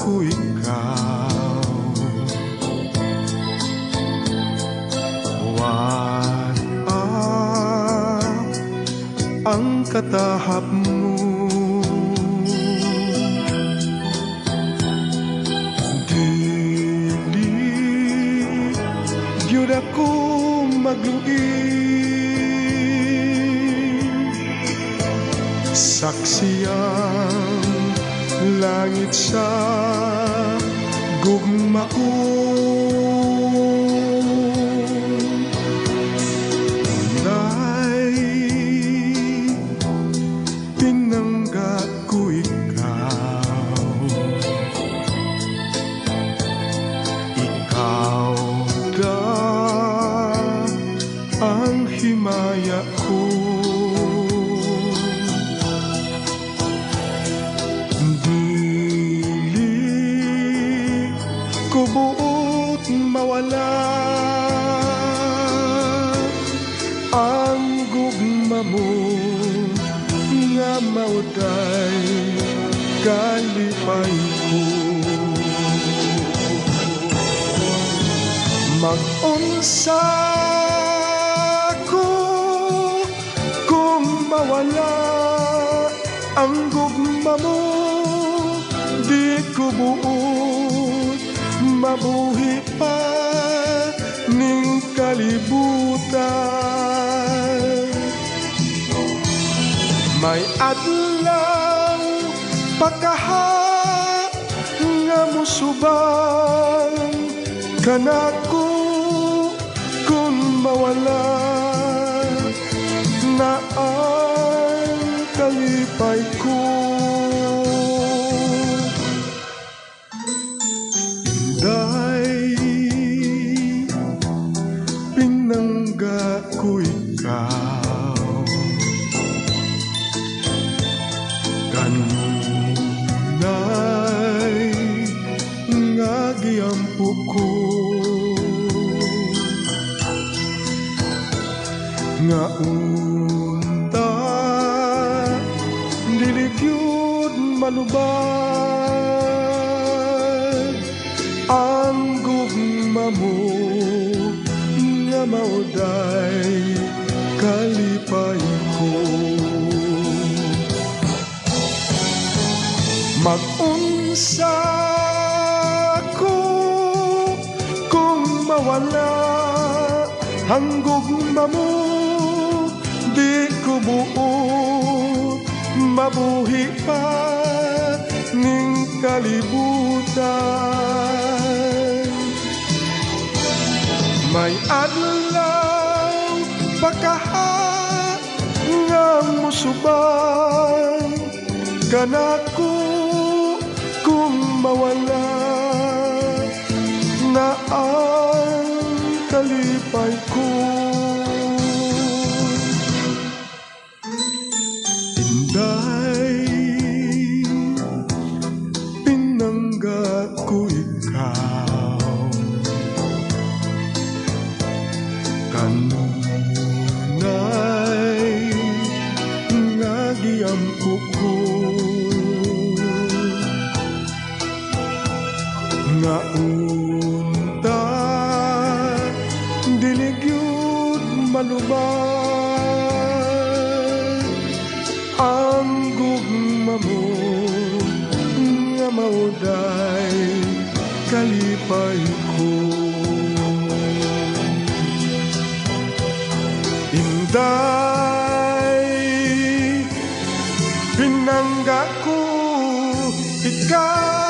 ko ikaw. What ang katahap mo, dili gyud ako magluin. Saksi ang langit sa gugma ko, pinanggat ko ikaw. Ikaw da ang himaya ko. Dili ko buot mawala ang gugma mo, nga mauday kalipay ko. Mag-unsa ko kung mawala ang gugma mo, di ko buot mabuhi pa ning kalibutan. May adlaw pagkaha nga musubang kanako kung mawala na ang kalipay ko. Inday pinangga ko ikaw. Kanunay nga giampo ko, nga unta dili gyud malubad ang gugma mo, nga mauday kalipay ko. Mag-unsa ko kung mawala ang gugma mo, di ko buot mabuhi pa ning kalibutan. May adlaw pagkaha nga musubang kanako kung mawala na ang kalipay ko. Inday pinangga ko ikaw. Kanunay nga giampo ko, nga unta dili gyud malubad ang gugma mo, nga mauday kalipay ko. Inday pinangga ko ikaw.